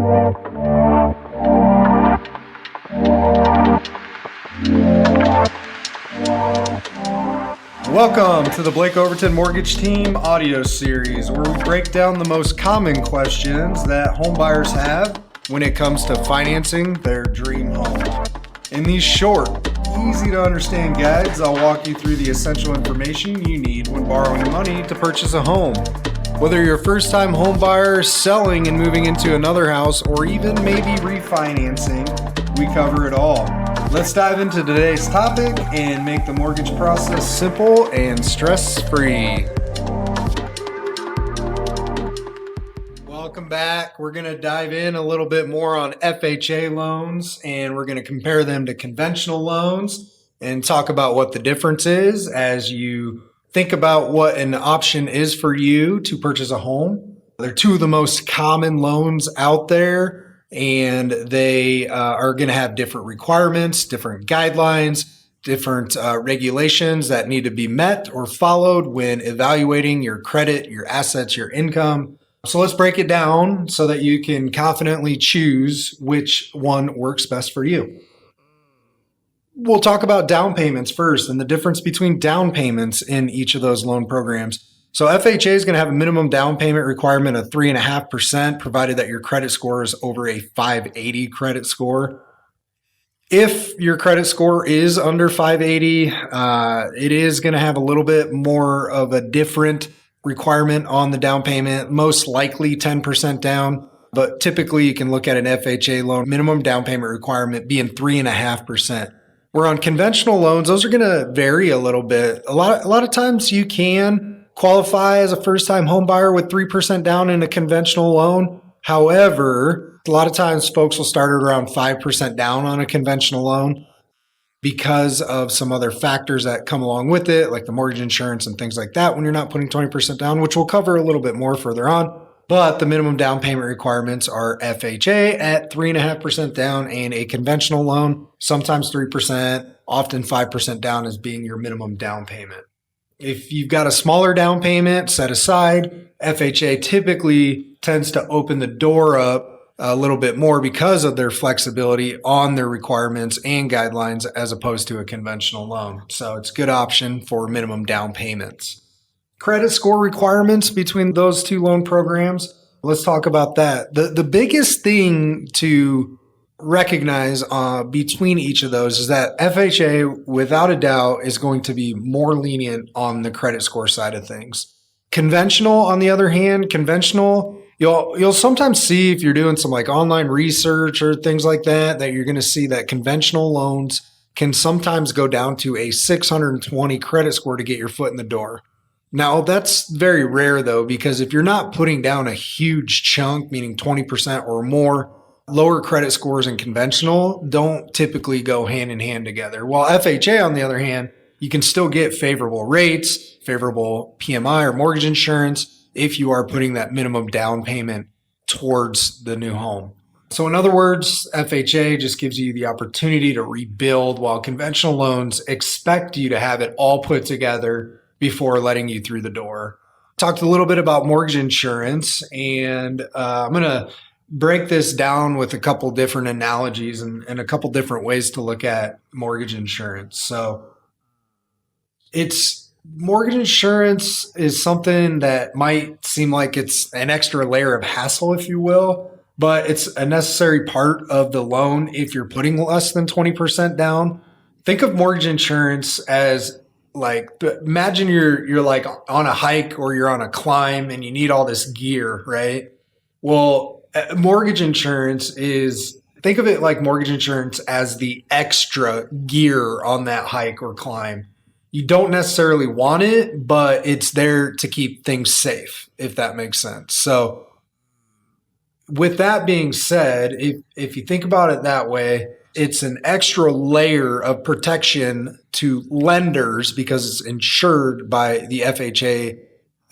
Welcome to the Blake Overton Mortgage Team audio series, where we break down the most common questions that homebuyers have when it comes to financing their dream home. In these short, easy to understand guides, I'll walk you through the essential information you need when borrowing money to purchase a home. Whether you're a first-time home buyer, selling and moving into another house, or even maybe refinancing, we cover it all. Let's dive into today's topic and make the mortgage process simple and stress-free. Welcome back. We're going to dive in a little bit more on FHA loans, and we're going to compare them to conventional loans and talk about what the difference is as you think about what an option is for you to purchase a home. They're two of the most common loans out there, and they are going to have different requirements, different guidelines, different regulations that need to be met or followed when evaluating your credit, your assets, your income. So let's break it down so that you can confidently choose which one works best for you. We'll talk about down payments first and the difference between down payments in each of those loan programs. So FHA is going to have a minimum down payment requirement of 3.5%, provided that your credit score is over a 580 credit score. If your credit score is under 580, it is going to have a little bit more of a different requirement on the down payment, most likely 10% down. But typically you can look at an FHA loan minimum down payment requirement being 3.5%. Where on conventional loans, those are going to vary a little bit. A lot of times you can qualify as a first-time home buyer with 3% down in a conventional loan. However, a lot of times folks will start at around 5% down on a conventional loan because of some other factors that come along with it, like the mortgage insurance and things like that when you're not putting 20% down, which we'll cover a little bit more further on. But the minimum down payment requirements are FHA at 3.5% down and a conventional loan, sometimes 3%, often 5% down as being your minimum down payment. If you've got a smaller down payment set aside, FHA typically tends to open the door up a little bit more because of their flexibility on their requirements and guidelines as opposed to a conventional loan. So it's a good option for minimum down payments. Credit score requirements between those two loan programs. Let's talk about that. The biggest thing to recognize between each of those is that FHA, without a doubt, is going to be more lenient on the credit score side of things. Conventional, on the other hand, you'll sometimes see if you're doing some like online research or things like that you're going to see that conventional loans can sometimes go down to a 620 credit score to get your foot in the door. Now, that's very rare though, because if you're not putting down a huge chunk, meaning 20% or more, lower credit scores and conventional don't typically go hand in hand together. While FHA, on the other hand, you can still get favorable rates, favorable PMI or mortgage insurance if you are putting that minimum down payment towards the new home. So in other words, FHA just gives you the opportunity to rebuild, while conventional loans expect you to have it all put together before letting you through the door. Talked a little bit about mortgage insurance, and I'm going to break this down with a couple different analogies and a couple different ways to look at mortgage insurance. So mortgage insurance is something that might seem like it's an extra layer of hassle, if you will, but it's a necessary part of the loan if you're putting less than 20% down. Think of mortgage insurance as imagine you're like on a hike or you're on a climb and you need all this gear, right? Well, mortgage insurance think of it like mortgage insurance as the extra gear on that hike or climb. You don't necessarily want it, but it's there to keep things safe, if that makes sense. So with that being said, if you think about it that way, it's an extra layer of protection to lenders because it's insured by the FHA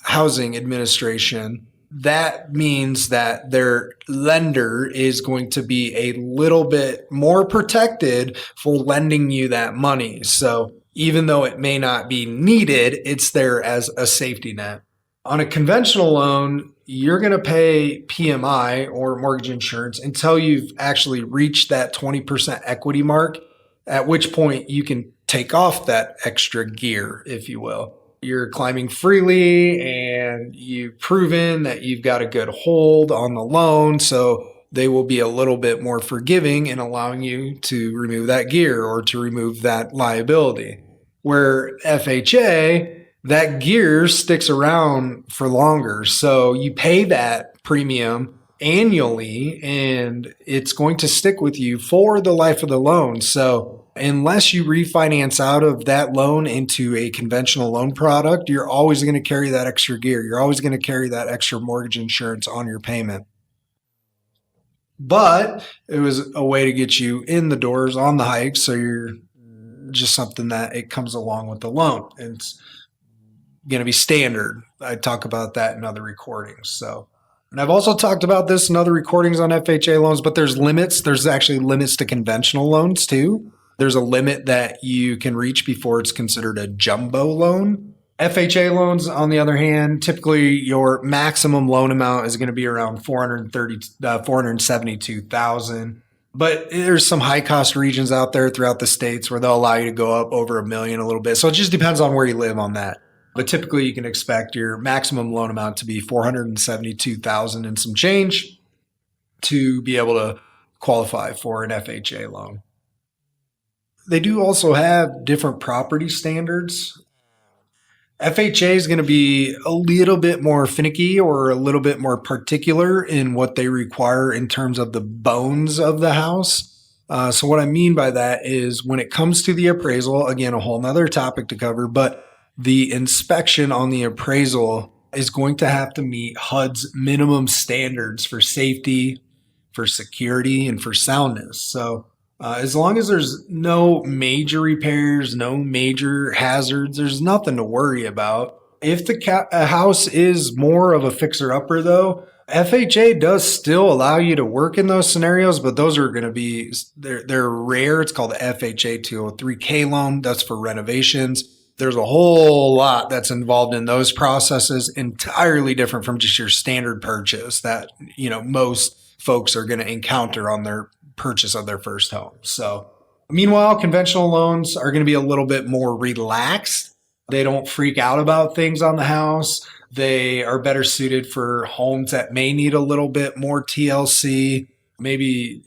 Housing Administration. That means that their lender is going to be a little bit more protected for lending you that money. So even though it may not be needed, it's there as a safety net. On a conventional loan, you're going to pay PMI or mortgage insurance until you've actually reached that 20% equity mark, at which point you can take off that extra gear, if you will. You're climbing freely and you've proven that you've got a good hold on the loan. So they will be a little bit more forgiving in allowing you to remove that gear or to remove that liability. Where FHA, that gear sticks around for longer. So you pay that premium annually and it's going to stick with you for the life of the loan. So unless you refinance out of that loan into a conventional loan product, you're always going to carry that extra gear. You're always going to carry that extra mortgage insurance on your payment. But it was a way to get you in the doors on the hike. So you're just something that it comes along with the loan. It's going to be standard. I talk about that in other recordings. So, and I've also talked about this in other recordings on FHA loans, but there's limits. There's actually limits to conventional loans too. There's a limit that you can reach before it's considered a jumbo loan. FHA loans, on the other hand, typically your maximum loan amount is going to be around $472,000. But there's some high cost regions out there throughout the states where they'll allow you to go up over $1 million a little bit. So it just depends on where you live on that. But typically you can expect your maximum loan amount to be $472,000 and some change to be able to qualify for an FHA loan. They do also have different property standards. FHA is going to be a little bit more finicky or a little bit more particular in what they require in terms of the bones of the house. So what I mean by that is when it comes to the appraisal, again, a whole nother topic to cover, but the inspection on the appraisal is going to have to meet HUD's minimum standards for safety, for security, and for soundness. So as long as there's no major repairs, no major hazards, there's nothing to worry about. If the house is more of a fixer-upper, though, FHA does still allow you to work in those scenarios, but those are going to be, they're rare. It's called the FHA 203K loan. That's for renovations. There's a whole lot that's involved in those processes, entirely different from just your standard purchase that, most folks are going to encounter on their purchase of their first home. So meanwhile, conventional loans are going to be a little bit more relaxed. They don't freak out about things on the house. They are better suited for homes that may need a little bit more TLC, maybe,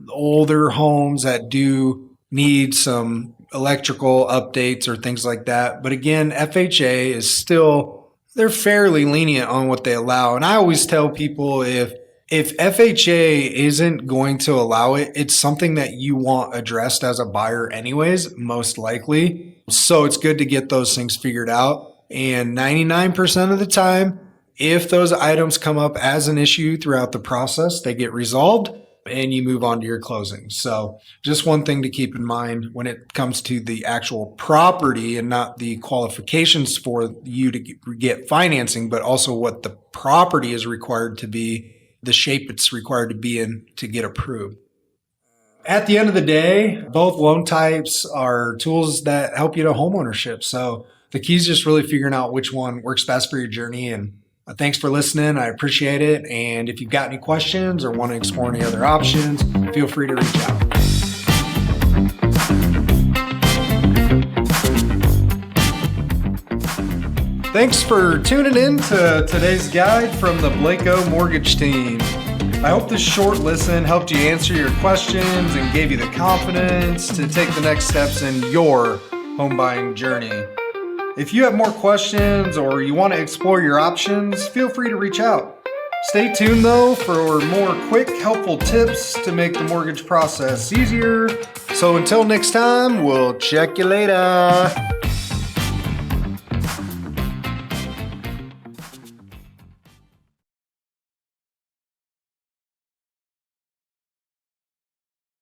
older homes that do need some electrical updates or things like that. But again, FHA is still, they're fairly lenient on what they allow. And I always tell people if FHA isn't going to allow it, it's something that you want addressed as a buyer anyways, most likely. So it's good to get those things figured out. And 99% of the time, if those items come up as an issue throughout the process, they get resolved and you move on to your closing. So just one thing to keep in mind when it comes to the actual property and not the qualifications for you to get financing, but also what the property is required to be, the shape it's required to be in to get approved. At the end of the day, both loan types are tools that help you to homeownership. So the key is just really figuring out which one works best for your journey. And thanks for listening. I appreciate it. And if you've got any questions or want to explore any other options, feel free to reach out. Thanks for tuning in to today's guide from the Blako Mortgage team. I hope this short listen helped you answer your questions and gave you the confidence to take the next steps in your home buying journey. If you have more questions or you want to explore your options, feel free to reach out. Stay tuned though for more quick, helpful tips to make the mortgage process easier. So until next time, we'll check you later.